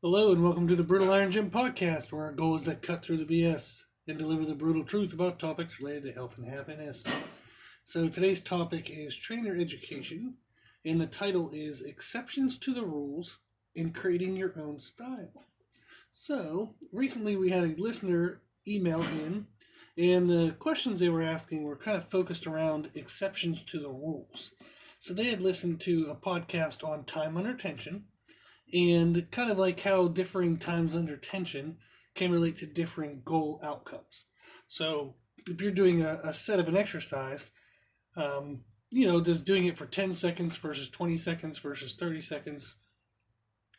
Hello and welcome to the Brutal Iron Gym podcast, where our goal is to cut through the BS and deliver the brutal truth about topics related to health and happiness. So today's topic is trainer education, and the title is Exceptions to the Rules in Creating Your Own Style. So recently we had a listener email in, and the questions they were asking were kind of focused around exceptions to the rules. So they had listened to a podcast on time under tension, and kind of like how differing times under tension can relate to differing goal outcomes. So if you're doing a set of an exercise, just doing it for 10 seconds versus 20 seconds versus 30 seconds,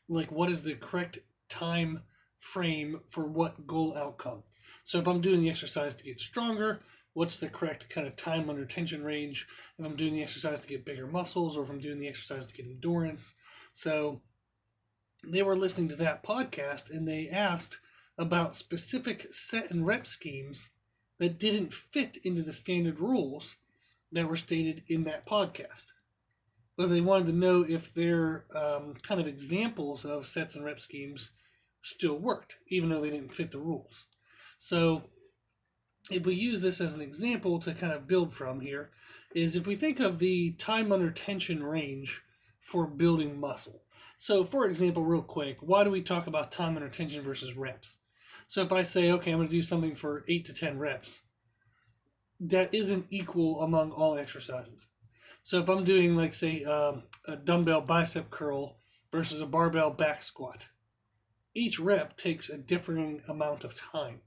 like what is the correct time frame for what goal outcome? So if I'm doing the exercise to get stronger, what's the correct kind of time under tension range? If I'm doing the exercise to get bigger muscles, or if I'm doing the exercise to get endurance. So they were listening to that podcast and they asked about specific set and rep schemes that didn't fit into the standard rules that were stated in that podcast. But they wanted to know if their kind of examples of sets and rep schemes still worked, even though they didn't fit the rules. So if we use this as an example to kind of build from here, is if we think of the time under tension range for building muscle. So for example, real quick, why do we talk about time under tension versus reps? So if I say, okay, I'm going to do something for 8 to 10 reps, that isn't equal among all exercises. So if I'm doing, like, say, a dumbbell bicep curl versus a barbell back squat, each rep takes a differing amount of time.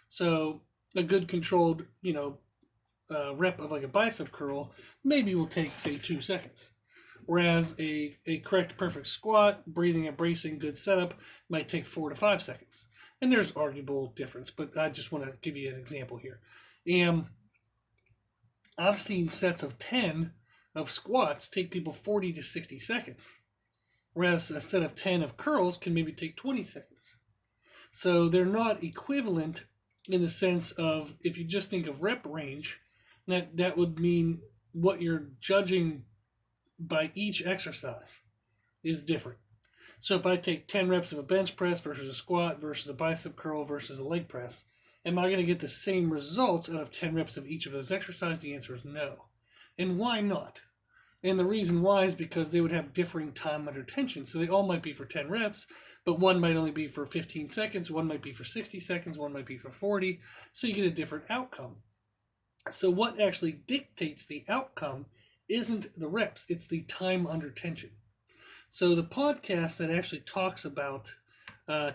So a good controlled, rep of like a bicep curl maybe will take, say, 2 seconds. Whereas a correct perfect squat, breathing and bracing, good setup, might take 4 to 5 seconds. And there's arguable difference, but I just want to give you an example here. And I've seen sets of 10 of squats take people 40 to 60 seconds. Whereas a set of 10 of curls can maybe take 20 seconds. So they're not equivalent in the sense of, if you just think of rep range, that would mean what you're judging by each exercise is different. So if I take 10 reps of a bench press versus a squat versus a bicep curl versus a leg press, am I going to get the same results out of 10 reps of each of those exercises? The answer is no. And why not? And the reason why is because they would have differing time under tension. So they all might be for 10 reps, but one might only be for 15 seconds, one might be for 60 seconds, one might be for 40. So you get a different outcome. So what actually dictates the outcome isn't the reps, it's the time under tension. So the podcast that actually talks about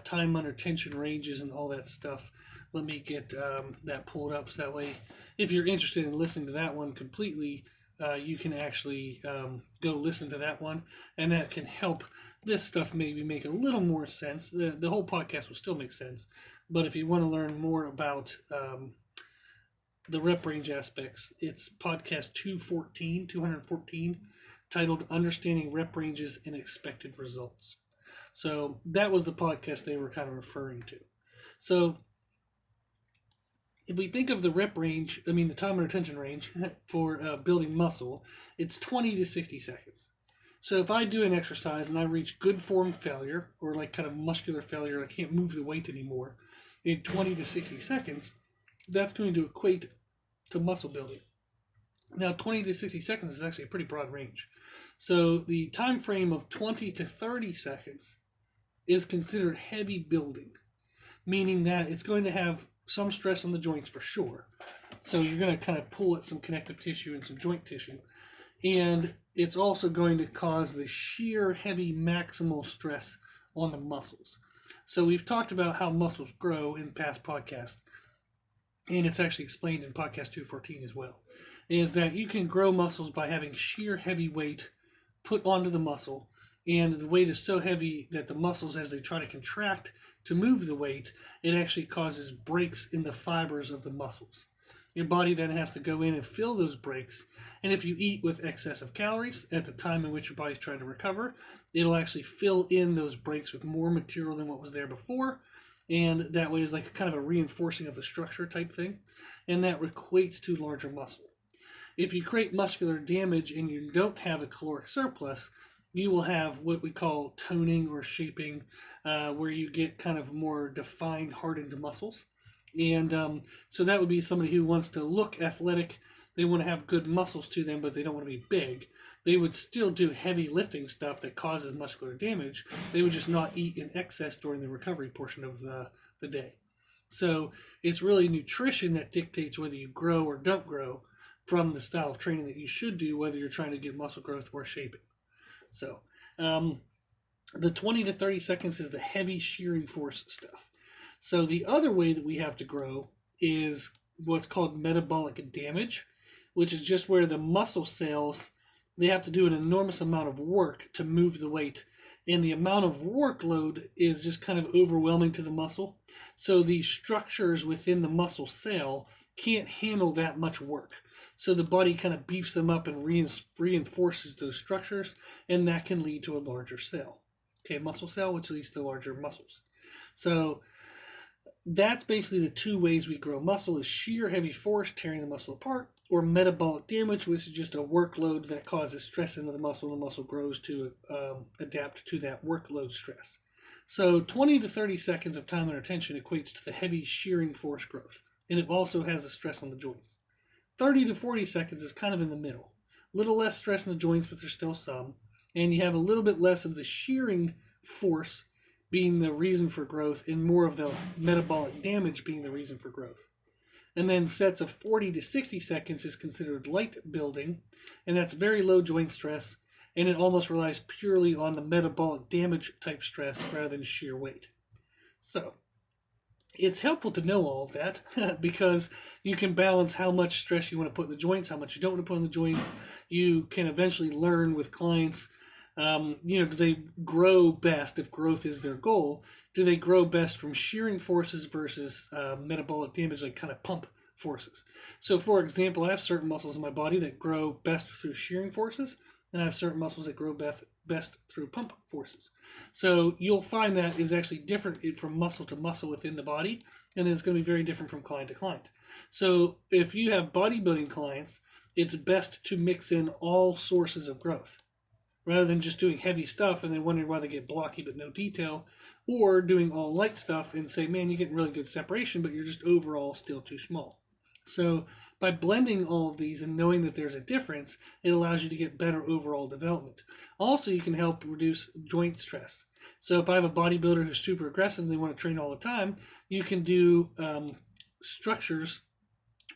time under tension ranges and all that stuff, let me get that pulled up so that way, if you're interested in listening to that one completely, you can actually go listen to that one, and that can help this stuff maybe make a little more sense. The whole podcast will still make sense, but if you want to learn more about the rep range aspects, it's podcast 214, titled Understanding Rep Ranges and Expected Results. So that was the podcast they were kind of referring to. So if we think of the rep range, the time under tension range for building muscle, it's 20 to 60 seconds. So if I do an exercise and I reach good form failure, or like kind of muscular failure, I can't move the weight anymore, in 20 to 60 seconds, that's going to equate to muscle building. Now, 20 to 60 seconds is actually a pretty broad range. So the time frame of 20 to 30 seconds is considered heavy building, meaning that it's going to have some stress on the joints for sure. So you're going to kind of pull at some connective tissue and some joint tissue. And it's also going to cause the sheer heavy maximal stress on the muscles. So we've talked about how muscles grow in past podcasts, and it's actually explained in podcast 214 as well, is that you can grow muscles by having sheer heavy weight put onto the muscle, and the weight is so heavy that the muscles, as they try to contract to move the weight, it actually causes breaks in the fibers of the muscles. Your body then has to go in and fill those breaks, and if you eat with excess of calories at the time in which your body's trying to recover, it'll actually fill in those breaks with more material than what was there before, and that way is like kind of a reinforcing of the structure type thing, and that equates to larger muscle. If you create muscular damage and you don't have a caloric surplus, you will have what we call toning or shaping, where you get kind of more defined, hardened muscles. And so that would be somebody who wants to look athletic. They want to have good muscles to them, but they don't want to be big. They would still do heavy lifting stuff that causes muscular damage. They would just not eat in excess during the recovery portion of the day. So it's really nutrition that dictates whether you grow or don't grow from the style of training that you should do, whether you're trying to get muscle growth or shaping. So the 20 to 30 seconds is the heavy shearing force stuff. So the other way that we have to grow is what's called metabolic damage, which is just where the muscle cells, they have to do an enormous amount of work to move the weight, and the amount of workload is just kind of overwhelming to the muscle. So the structures within the muscle cell can't handle that much work. So the body kind of beefs them up and reinforces those structures, and that can lead to a larger cell. Okay, muscle cell, which leads to larger muscles. So that's basically the two ways we grow muscle: is sheer heavy force tearing the muscle apart, or metabolic damage, which is just a workload that causes stress into the muscle, and the muscle grows to adapt to that workload stress. So 20 to 30 seconds of time under tension equates to the heavy shearing force growth, and it also has a stress on the joints. 30 to 40 seconds is kind of in the middle. A little less stress in the joints, but there's still some, and you have a little bit less of the shearing force being the reason for growth, and more of the metabolic damage being the reason for growth. And then sets of 40 to 60 seconds is considered light building, and that's very low joint stress, and it almost relies purely on the metabolic damage type stress rather than sheer weight. So it's helpful to know all of that because you can balance how much stress you want to put in the joints, how much you don't want to put in the joints. You can eventually learn with clients, do they grow best, if growth is their goal, do they grow best from shearing forces versus metabolic damage, like kind of pump forces? So for example, I have certain muscles in my body that grow best through shearing forces, and I have certain muscles that grow best through pump forces. So you'll find that is actually different from muscle to muscle within the body, and then it's going to be very different from client to client. So if you have bodybuilding clients, it's best to mix in all sources of growth, rather than just doing heavy stuff and then wondering why they get blocky but no detail, or doing all light stuff and say, man, you're getting really good separation, but you're just overall still too small. So by blending all of these and knowing that there's a difference, it allows you to get better overall development. Also, you can help reduce joint stress. So if I have a bodybuilder who's super aggressive and they want to train all the time, you can do structures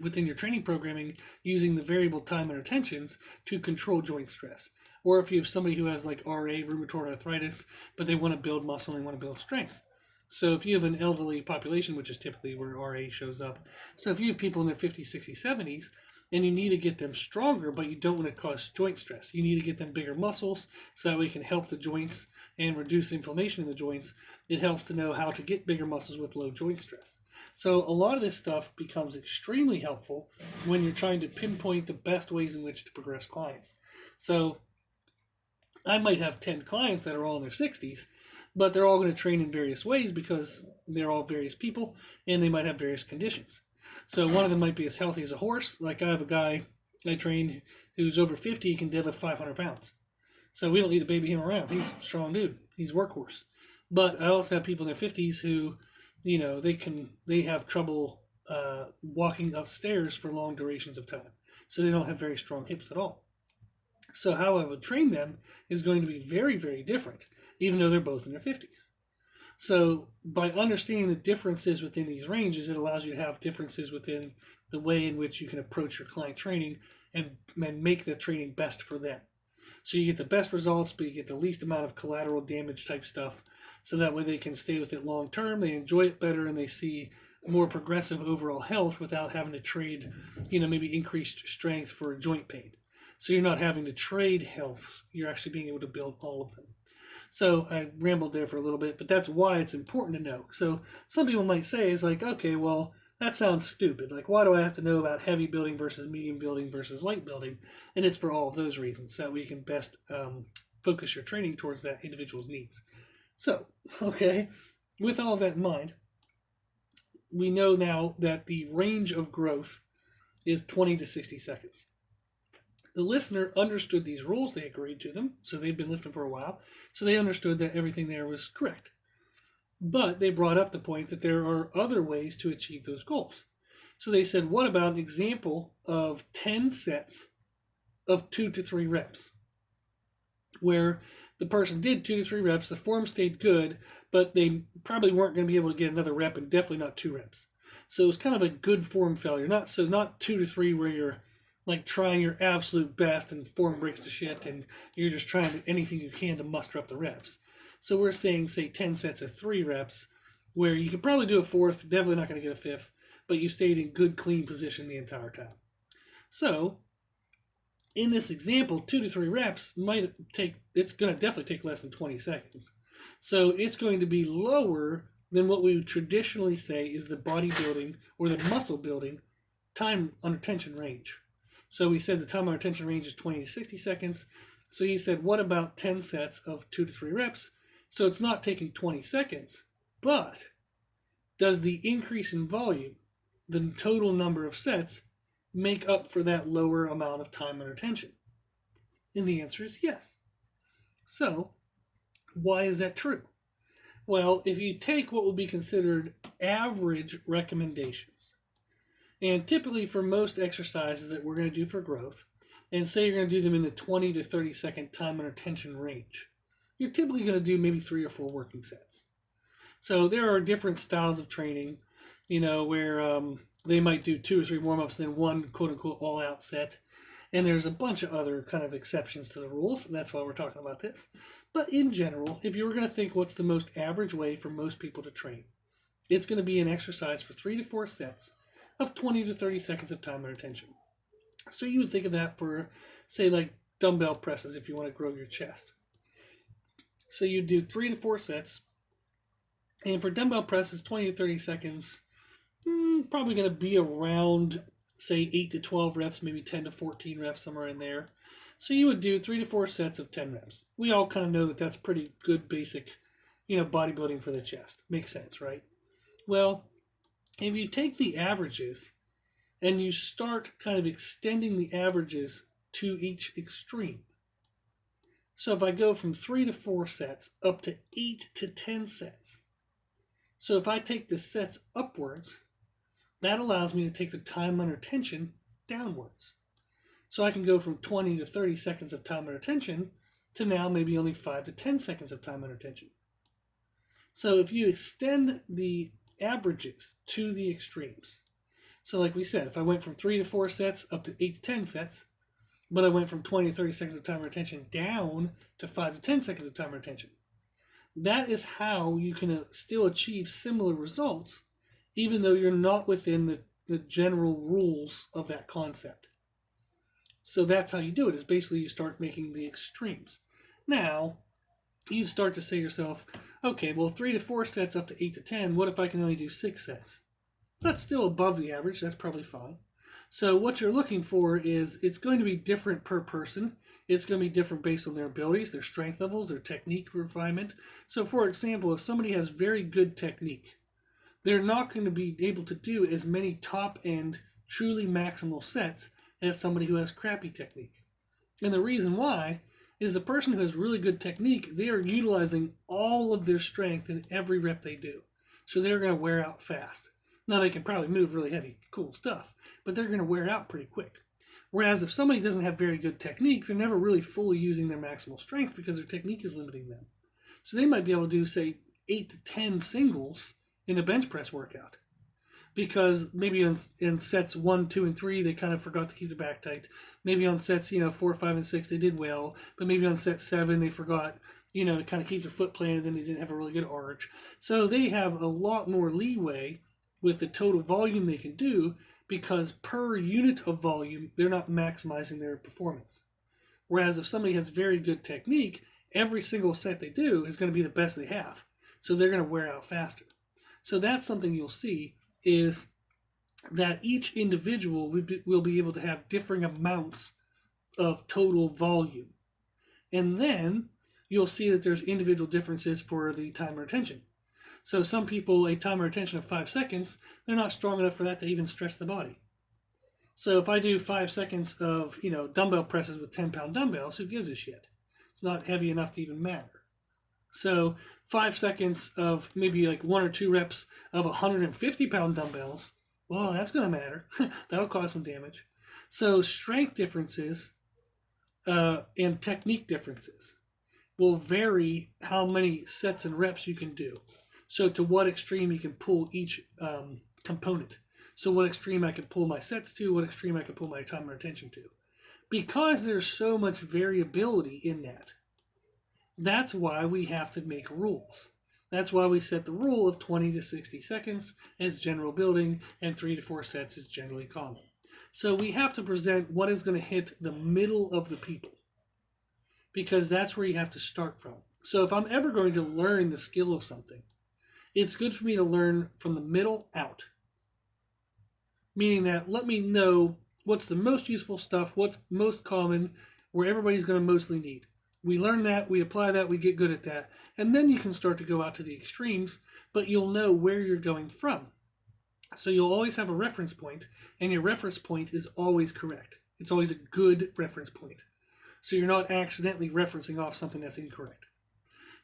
within your training programming using the variable time intertensions to control joint stress. Or if you have somebody who has like RA, rheumatoid arthritis, but they want to build muscle and they want to build strength. So if you have an elderly population, which is typically where RA shows up, so if you have people in their 50s, 60s, 70s, and you need to get them stronger, but you don't want to cause joint stress, you need to get them bigger muscles so that way you can help the joints and reduce inflammation in the joints. It helps to know how to get bigger muscles with low joint stress. So a lot of this stuff becomes extremely helpful when you're trying to pinpoint the best ways in which to progress clients. So I might have 10 clients that are all in their 60s, but they're all going to train in various ways because they're all various people and they might have various conditions. So one of them might be as healthy as a horse. Like I have a guy I train who's over 50, he can deadlift 500 pounds. So we don't need to baby him around. He's a strong dude. He's a workhorse. But I also have people in their 50s who, they have trouble walking upstairs for long durations of time. So they don't have very strong hips at all. So how I would train them is going to be very, very different, even though they're both in their 50s. So by understanding the differences within these ranges, it allows you to have differences within the way in which you can approach your client training and make the training best for them. So you get the best results, but you get the least amount of collateral damage type stuff. So that way they can stay with it long term, they enjoy it better, and they see more progressive overall health without having to trade, maybe increased strength for joint pain. So you're not having to trade healths, you're actually being able to build all of them. So I rambled there for a little bit, but that's why it's important to know. So some people might say, it's like, okay, well, that sounds stupid. Like, why do I have to know about heavy building versus medium building versus light building? And it's for all of those reasons, so that we can best focus your training towards that individual's needs. So, okay, with all that in mind, we know now that the range of growth is 20 to 60 seconds. The listener understood these rules, they agreed to them, so they've been lifting for a while, so they understood that everything there was correct. But they brought up the point that there are other ways to achieve those goals. So they said, what about an example of 10 sets of 2 to 3 reps? Where the person did 2 to 3 reps, the form stayed good, but they probably weren't going to be able to get another rep, and definitely not 2 reps. So it was kind of a good form failure. Not 2 to 3 where you're like trying your absolute best and form breaks to shit and you're just trying anything you can to muster up the reps. So we're saying, say, 10 sets of 3 reps where you could probably do a fourth, definitely not going to get a fifth, but you stayed in good, clean position the entire time. So in this example, 2 to 3 reps it's going to definitely take less than 20 seconds. So it's going to be lower than what we would traditionally say is the bodybuilding or the muscle building time under tension range. So we said the time under tension range is 20 to 60 seconds. So he said, what about 10 sets of 2 to 3 reps? So it's not taking 20 seconds, but does the increase in volume, the total number of sets, make up for that lower amount of time under tension? And the answer is yes. So why is that true? Well, if you take what would be considered average recommendations, and typically for most exercises that we're going to do for growth, and say you're going to do them in the 20 to 30 second time under tension range, you're typically going to do maybe 3 or 4 working sets. So there are different styles of training, where they might do 2 or 3 warm-ups, then one quote-unquote all-out set. And there's a bunch of other kind of exceptions to the rules, and that's why we're talking about this. But in general, if you were going to think what's the most average way for most people to train, it's going to be an exercise for 3 to 4 sets of 20 to 30 seconds of time under tension. So you would think of that for, say, like dumbbell presses if you want to grow your chest. So you do 3 to 4 sets, and for dumbbell presses, 20 to 30 seconds, probably going to be around, say, 8 to 12 reps, maybe 10 to 14 reps, somewhere in there. So you would do 3 to 4 sets of 10 reps. We all kind of know that that's pretty good basic, bodybuilding for the chest. Makes sense, right? Well, if you take the averages and you start kind of extending the averages to each extreme. So if I go from 3 to 4 sets up to 8 to 10 sets. So if I take the sets upwards, that allows me to take the time under tension downwards. So I can go from 20 to 30 seconds of time under tension to now maybe only 5 to 10 seconds of time under tension. So if you extend the averages to the extremes, so like we said, if I went from 3 to 4 sets up to 8 to 10 sets, but I went from 20 to 30 seconds of time under tension down to 5 to 10 seconds of time under tension, that is how you can still achieve similar results, even though you're not within the general rules of that concept. So that's how you do it, is basically you start making the extremes. Now, you start to say to yourself, okay, well, 3 to 4 sets up to 8 to 10, what if I can only do 6 sets? That's still above the average, that's probably fine. So what you're looking for is, it's going to be different per person. It's going to be different based on their abilities, their strength levels, their technique refinement. So for example, if somebody has very good technique, they're not going to be able to do as many top-end, truly maximal sets as somebody who has crappy technique. And the reason why is the person who has really good technique, they are utilizing all of their strength in every rep they do. So they're going to wear out fast. Now they can probably move really heavy, cool stuff, but they're going to wear out pretty quick. Whereas if somebody doesn't have very good technique, they're never really fully using their maximal strength because their technique is limiting them. So they might be able to do, say, 8 to 10 singles in a bench press workout, because maybe in sets 1, 2, and 3 they kind of forgot to keep the back tight. Maybe on sets 4, 5, and 6 they did well, but maybe on set 7 they forgot to kind of keep their foot planted, then they didn't have a really good arch. So they have a lot more leeway with the total volume they can do, because per unit of volume they're not maximizing their performance. Whereas if somebody has very good technique, every single set they do is going to be the best they have, so they're going to wear out faster. So that's something you'll see, is that each individual will be able to have differing amounts of total volume. And then you'll see that there's individual differences for the timer attention. So some people, a timer attention of 5 seconds, they're not strong enough for that to even stress the body. So if I do 5 seconds of, dumbbell presses with 10-pound dumbbells, who gives a shit? It's not heavy enough to even matter. So 5 seconds of maybe like 1 or 2 reps of 150-pound dumbbells, well, that's going to matter. That'll cause some damage. So strength differences and technique differences will vary how many sets and reps you can do. So to what extreme you can pull each component. So what extreme I can pull my sets to, what extreme I can pull my time and attention to. Because there's so much variability in that. That's why we have to make rules. That's why we set the rule of 20 to 60 seconds as general building and 3 to 4 sets is generally common. So we have to present what is going to hit the middle of the people, because that's where you have to start from. So if I'm ever going to learn the skill of something, it's good for me to learn from the middle out. Meaning that let me know what's the most useful stuff, what's most common, where everybody's going to mostly need. We learn that, we apply that, we get good at that, and then you can start to go out to the extremes, but you'll know where you're going from. So you'll always have a reference point, and your reference point is always correct. It's always a good reference point. So you're not accidentally referencing off something that's incorrect.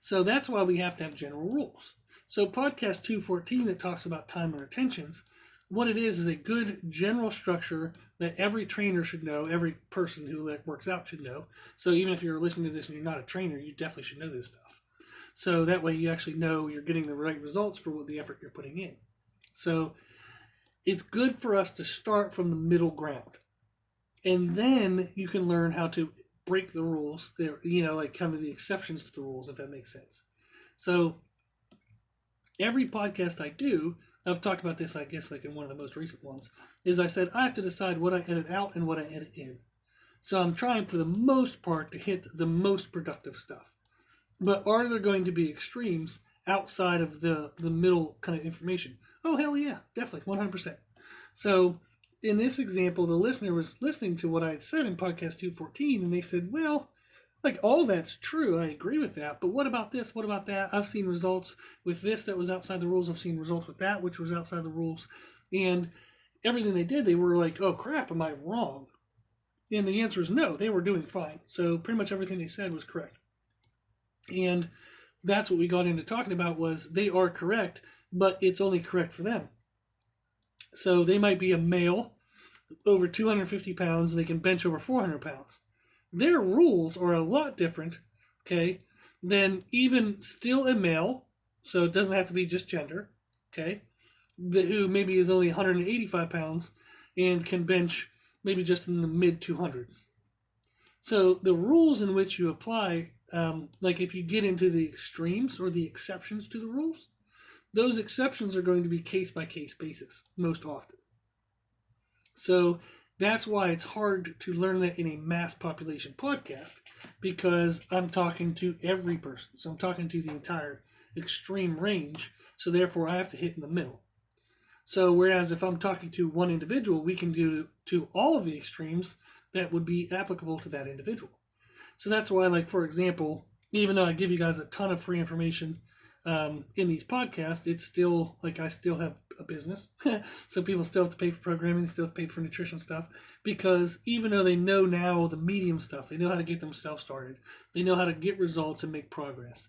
So that's why we have to have general rules. So podcast 214 that talks about time and retentions, what it is a good general structure that every trainer should know, every person who works out should know. So even if you're listening to this and you're not a trainer, you definitely should know this stuff. So that way you actually know you're getting the right results for what the effort you're putting in. So it's good for us to start from the middle ground. And then you can learn how to break the rules, kind of the exceptions to the rules, if that makes sense. So every podcast I do, I've talked about this, I guess, like in one of the most recent ones, is I said I have to decide what I edit out and what I edit in. So I'm trying for the most part to hit the most productive stuff. But are there going to be extremes outside of the middle kind of information? Oh, hell yeah, definitely, 100%. So in this example, the listener was listening to what I had said in podcast 214, and they said, well, like, all that's true. I agree with that. But what about this? What about that? I've seen results with this that was outside the rules. I've seen results with that, which was outside the rules. And everything they did, they were like, oh, crap, am I wrong? And the answer is no, they were doing fine. So pretty much everything they said was correct. And that's what we got into talking about was they are correct, but it's only correct for them. So they might be a male over 250 pounds and they can bench over 400 pounds. Their rules are a lot different, okay, than even still a male, so it doesn't have to be just gender, okay, who maybe is only 185 pounds and can bench maybe just in the mid 200s. So the rules in which you apply, like if you get into the extremes or the exceptions to the rules, those exceptions are going to be case-by-case basis most often. So that's why it's hard to learn that in a mass population podcast, because I'm talking to every person. So I'm talking to the entire extreme range. So therefore I have to hit in the middle. So whereas if I'm talking to one individual, we can do to all of the extremes that would be applicable to that individual. So that's why, like, for example, even though I give you guys a ton of free information in these podcasts, it's still like I still have a business. So people still have to pay for programming, still have to pay for nutrition stuff, because even though they know now the medium stuff, they know how to get themselves started, they know how to get results and make progress.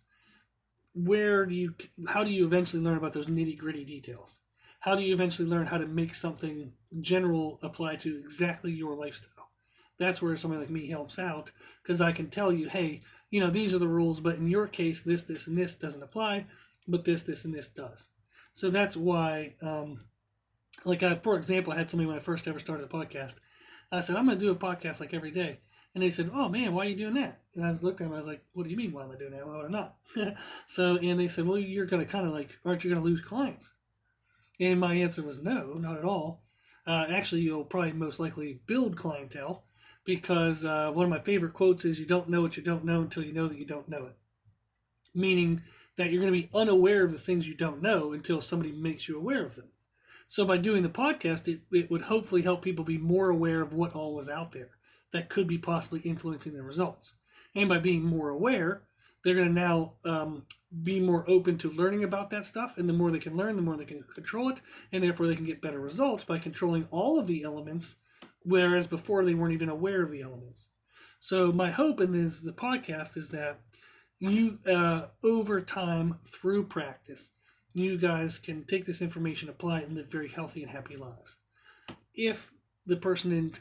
How do you eventually learn about those nitty gritty details? How do you eventually learn how to make something general apply to exactly your lifestyle? That's where somebody like me helps out, because I can tell you, hey, these are the rules, but in your case, this, and this doesn't apply, but this, and this does. So that's why, for example, I had somebody when I first ever started the podcast, I said, I'm going to do a podcast like every day. And they said, oh man, why are you doing that? And I looked at them, I was like, what do you mean, why am I doing that? Why would I not? And they said, well, you're going to kind of aren't you going to lose clients? And my answer was no, not at all. Actually, you'll probably most likely build clientele, because one of my favorite quotes is, you don't know what you don't know until you know that you don't know it. Meaning that you're going to be unaware of the things you don't know until somebody makes you aware of them. So by doing the podcast, it would hopefully help people be more aware of what all was out there that could be possibly influencing their results. And by being more aware, they're going to now be more open to learning about that stuff. And the more they can learn, the more they can control it. And therefore they can get better results by controlling all of the elements whereas before they weren't even aware of the elements. So my hope in the podcast is that you, over time, through practice, you guys can take this information, apply it, and live very healthy and happy lives. If the person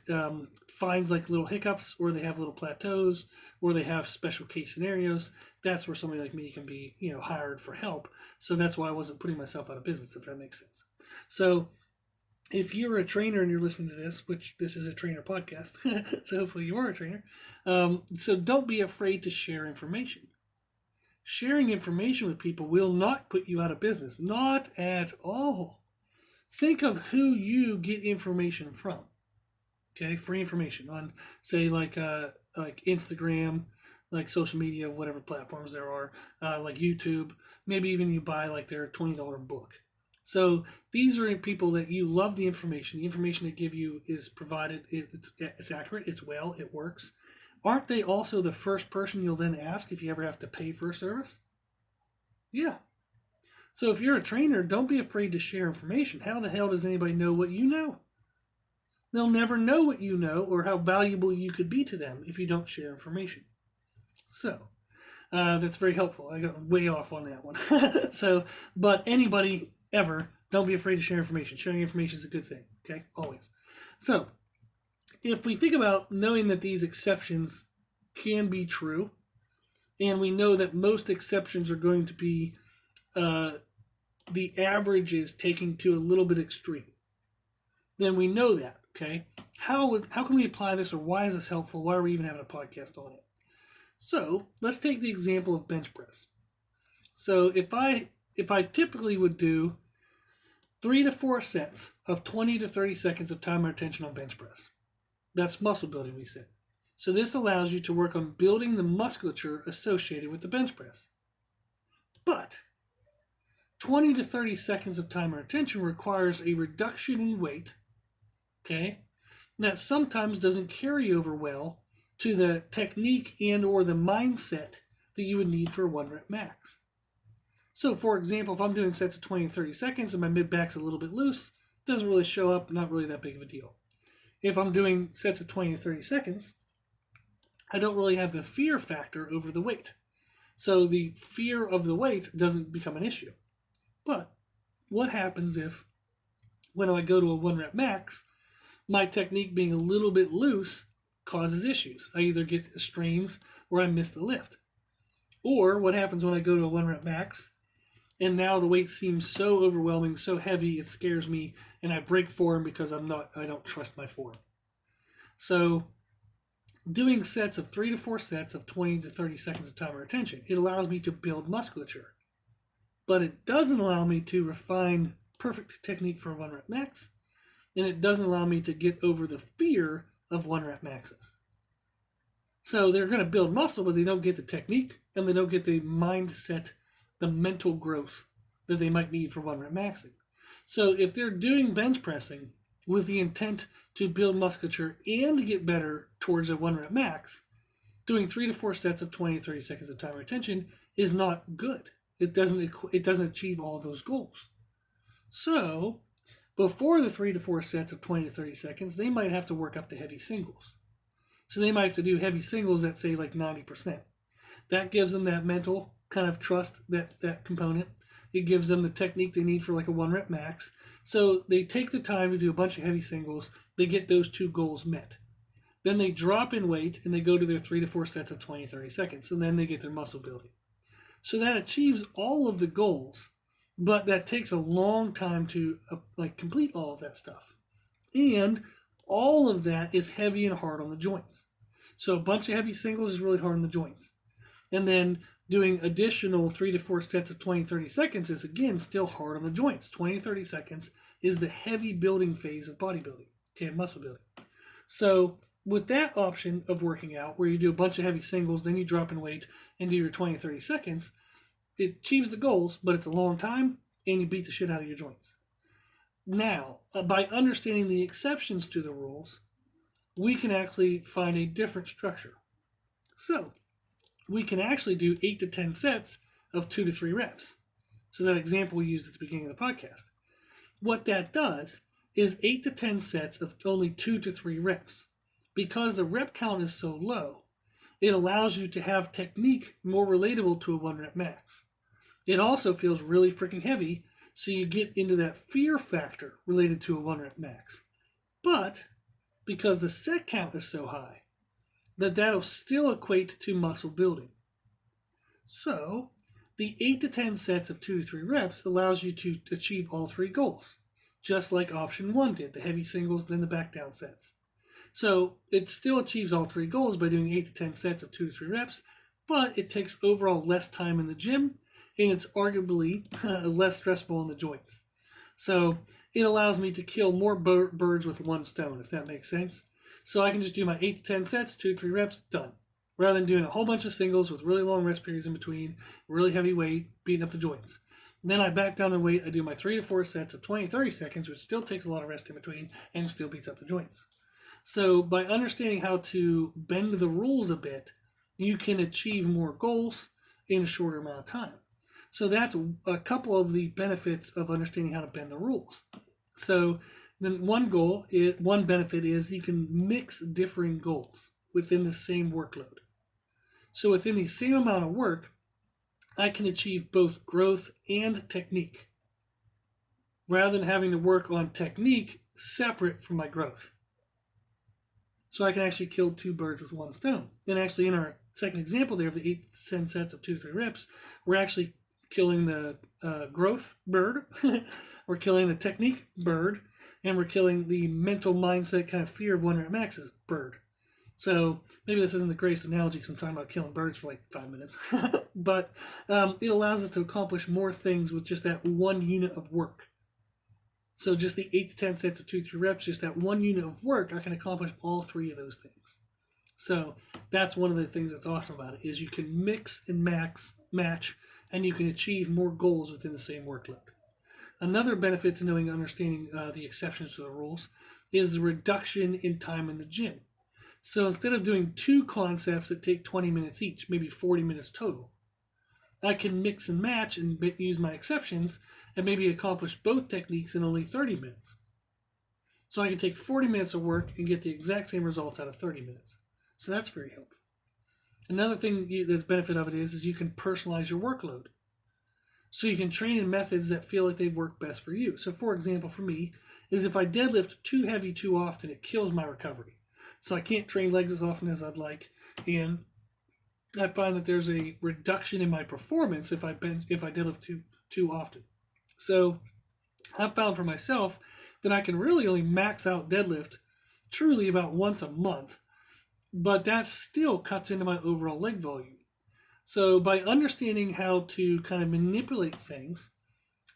finds like little hiccups, or they have little plateaus, or they have special case scenarios, that's where somebody like me can be, hired for help. So that's why I wasn't putting myself out of business, if that makes sense. So if you're a trainer and you're listening to this, which this is a trainer podcast, so hopefully you are a trainer, so don't be afraid to share information. Sharing information with people will not put you out of business, not at all. Think of who you get information from. Okay, free information on, say, like Instagram, like social media, whatever platforms there are, like YouTube. Maybe even you buy like their $20 book. So these are people that you love the information. The information they give you is provided. It's accurate. It's well. It works. Aren't they also the first person you'll then ask if you ever have to pay for a service? Yeah. So if you're a trainer, don't be afraid to share information. How the hell does anybody know what you know? They'll never know what you know or how valuable you could be to them if you don't share information. So that's very helpful. I got way off on that one. But anybody ever, don't be afraid to share information. Sharing information is a good thing. Okay, always. So if we think about knowing that these exceptions can be true, and we know that most exceptions are going to be the averages taken to a little bit extreme, then we know that. Okay, how can we apply this, or why is this helpful? Why are we even having a podcast on it? So let's take the example of bench press. So if I typically would do 3 to 4 sets of 20 to 30 seconds of timer attention on bench press, that's muscle building, we said. So this allows you to work on building the musculature associated with the bench press. But 20 to 30 seconds of timer attention requires a reduction in weight, okay, that sometimes doesn't carry over well to the technique and or the mindset that you would need for a 1 rep max. So for example, if I'm doing sets of 20 to 30 seconds and my mid back's a little bit loose, doesn't really show up, not really that big of a deal. If I'm doing sets of 20 to 30 seconds, I don't really have the fear factor over the weight. So the fear of the weight doesn't become an issue. But what happens if, when I go to a 1 rep max, my technique being a little bit loose causes issues? I either get strains or I miss the lift. Or what happens when I go to a 1 rep max and now the weight seems so overwhelming, so heavy, it scares me, and I break form because I don't trust my form. So doing sets of 3 to 4 sets of 20 to 30 seconds of timer attention, it allows me to build musculature. But it doesn't allow me to refine perfect technique for a 1 rep max, and it doesn't allow me to get over the fear of 1 rep maxes. So they're going to build muscle, but they don't get the technique, and they don't get the mindset, the mental growth that they might need for 1 rep maxing. So if they're doing bench pressing with the intent to build musculature and get better towards a 1 rep max, doing 3 to 4 sets of 20 to 30 seconds of timer attention is not good. It doesn't achieve all those goals. So before the 3 to 4 sets of 20 to 30 seconds, they might have to work up to heavy singles. So they might have to do heavy singles at, say, like 90%. That gives them that mental kind of trust, that component. It gives them the technique they need for like a 1 rep max. So they take the time to do a bunch of heavy singles. They get those 2 goals met. Then they drop in weight and they go to their 3 to 4 sets of 20, 30 seconds. And then they get their muscle building. So that achieves all of the goals, but that takes a long time to complete all of that stuff. And all of that is heavy and hard on the joints. So a bunch of heavy singles is really hard on the joints. And then doing additional 3 to 4 sets of 20, 30 seconds is, again, still hard on the joints. 20, 30 seconds is the heavy building phase of bodybuilding, okay, muscle building. So with that option of working out, where you do a bunch of heavy singles, then you drop in weight and do your 20, 30 seconds, it achieves the goals, but it's a long time, and you beat the shit out of your joints. Now, by understanding the exceptions to the rules, we can actually find a different structure. So we can actually do 8 to 10 sets of 2 to 3 reps. So that example we used at the beginning of the podcast. What that does is 8 to 10 sets of only 2 to 3 reps. Because the rep count is so low, it allows you to have technique more relatable to a 1 rep max. It also feels really freaking heavy, so you get into that fear factor related to a 1 rep max. But because the set count is so high, that'll still equate to muscle building. So, the 8 to 10 sets of 2 to 3 reps allows you to achieve all 3 goals, just like option 1 did, the heavy singles, then the back down sets. So, it still achieves all 3 goals by doing 8 to 10 sets of 2 to 3 reps, but it takes overall less time in the gym, and it's arguably less stressful on the joints. So, it allows me to kill more birds with one stone, if that makes sense. So I can just do my 8 to 10 sets, 2 to 3 reps, done. Rather than doing a whole bunch of singles with really long rest periods in between, really heavy weight, beating up the joints. And then I back down in weight, I do my 3 to 4 sets of 20 to 30 seconds, which still takes a lot of rest in between and still beats up the joints. So by understanding how to bend the rules a bit, you can achieve more goals in a shorter amount of time. So that's a couple of the benefits of understanding how to bend the rules. So then one benefit is you can mix differing goals within the same workload. So within the same amount of work, I can achieve both growth and technique, rather than having to work on technique separate from my growth. So I can actually kill 2 birds with one stone. And actually in our second example there of the 8 to 10 sets of 2 to 3 reps, we're actually killing the growth bird, we're killing the technique bird, and we're killing the mental mindset kind of fear of 1 rep maxes bird. So maybe this isn't the greatest analogy because I'm talking about killing birds for like 5 minutes, but it allows us to accomplish more things with just that 1 unit of work. So just the 8 to 10 sets of 2 to 3 reps, just that 1 unit of work, I can accomplish all 3 of those things. So that's one of the things that's awesome about it, is you can mix and match, and you can achieve more goals within the same workload. Another benefit to knowing and understanding the exceptions to the rules is the reduction in time in the gym. So instead of doing 2 concepts that take 20 minutes each, maybe 40 minutes total, I can mix and match and use my exceptions and maybe accomplish both techniques in only 30 minutes. So I can take 40 minutes of work and get the exact same results out of 30 minutes. So that's very helpful. Another thing the benefit of it is you can personalize your workload. So you can train in methods that feel like they work best for you. So for example, for me, is if I deadlift too heavy too often, it kills my recovery. So I can't train legs as often as I'd like, and I find that there's a reduction in my performance if I deadlift too often. So I've found for myself that I can really only max out deadlift truly about once a month, but that still cuts into my overall leg volume. So by understanding how to kind of manipulate things,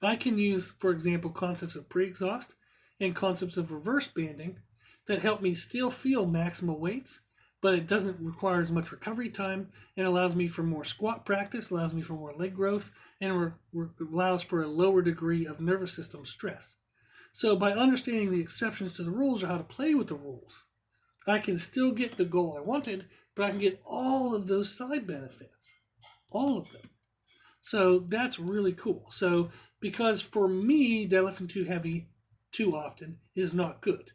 I can use, for example, concepts of pre-exhaust and concepts of reverse banding that help me still feel maximal weights, but it doesn't require as much recovery time, and allows me for more squat practice, allows me for more leg growth, and allows for a lower degree of nervous system stress. So by understanding the exceptions to the rules or how to play with the rules, I can still get the goal I wanted, but I can get all of those side benefits, all of them. So that's really cool. So because for me, deadlifting too heavy too often is not good.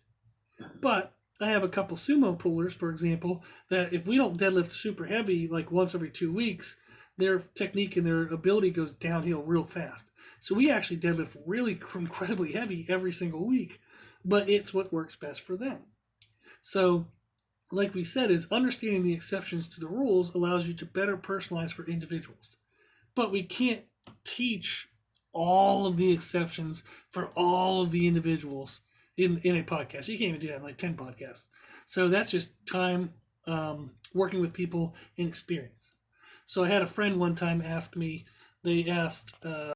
But I have a couple sumo pullers, for example, that if we don't deadlift super heavy like once every 2 weeks, their technique and their ability goes downhill real fast. So we actually deadlift really incredibly heavy every single week, but it's what works best for them. So like we said, is understanding the exceptions to the rules allows you to better personalize for individuals. But we can't teach all of the exceptions for all of the individuals in a podcast. You can't even do that in like 10 podcasts. So that's just time working with people and experience. So I had a friend one time ask me, they asked